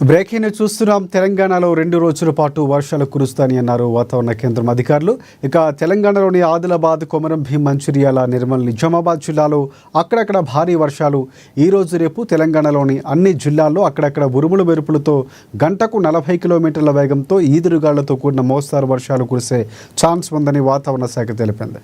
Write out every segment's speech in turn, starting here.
Breaking చూస్తున్నాం. తెలంగాణలో 2 రోజుల పాటు వర్షాలు కురుస్తాయని అన్నారు వాతావరణ కేంద్రం అధికారులు. ఇక తెలంగాణలోని ఆదిలాబాద్, కొమరం భీం, మంచిర్యాల, నిర్మల్, నిజామాబాద్ జిల్లాలో అక్కడక్కడ భారీ వర్షాలు ఈ రోజు రేపు తెలంగాణలోని అన్ని జిల్లాల్లో అక్కడక్కడ ఉరుములు మెరుపులతో గంటకు 40 కిలోమీటర్ల వేగంతో ఈదురుగాళ్లతో కూడిన మోస్తారు వర్షాలు కురిసే ఛాన్స్ ఉందని వాతావరణ శాఖ తెలిపింది.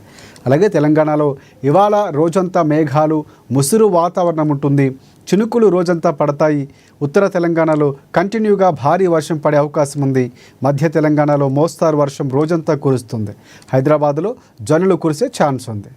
అలాగే తెలంగాణలో ఇవాళ రోజంతా మేఘాలు, ముసురు వాతావరణం ఉంటుంది. చినుకులు రోజంతా పడతాయి. ఉత్తర తెలంగాణలో కంటిన్యూగా భారీ వర్షం పడే అవకాశం ఉంది. మధ్య తెలంగాణలో మోస్తారు వర్షం రోజంతా కురుస్తుంది. హైదరాబాద్లో జల్లులు కురిసే ఛాన్స్ ఉంది.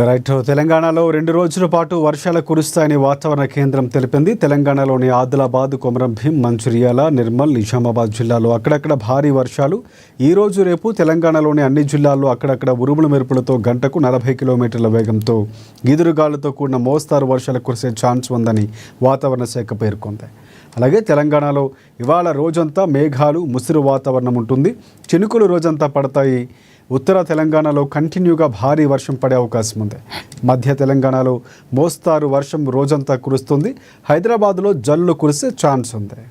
రైట్. తెలంగాణలో 2 రోజుల పాటు వర్షాలు కురుస్తాయని వాతావరణ కేంద్రం తెలిపింది. తెలంగాణలోని ఆదిలాబాద్, కొమరం భీం, మంచిర్యాల, నిర్మల్, నిజామాబాద్ జిల్లాలో అక్కడక్కడ భారీ వర్షాలు ఈ రోజు రేపు తెలంగాణలోని అన్ని జిల్లాల్లో అక్కడక్కడ ఉరుముల మెరుపులతో గంటకు 40 కిలోమీటర్ల వేగంతో ఈదురుగాలులతో కూడిన మోస్తారు వర్షాలు కురిసే ఛాన్స్ ఉందని వాతావరణ శాఖ పేర్కొంది. అలాగే తెలంగాణలో ఇవాళ రోజంతా మేఘాలు, ముసురు వాతావరణం ఉంటుంది. చినుకులు రోజంతా పడతాయి. ఉత్తర తెలంగాణలో కంటిన్యూగా భారీ వర్షం పడే అవకాశం ఉంది. మధ్య తెలంగాణలో మోస్తారు వర్షం రోజంతా కురుస్తుంది. హైదరాబాద్లో జల్లులు కురిసే ఛాన్స్ ఉంది.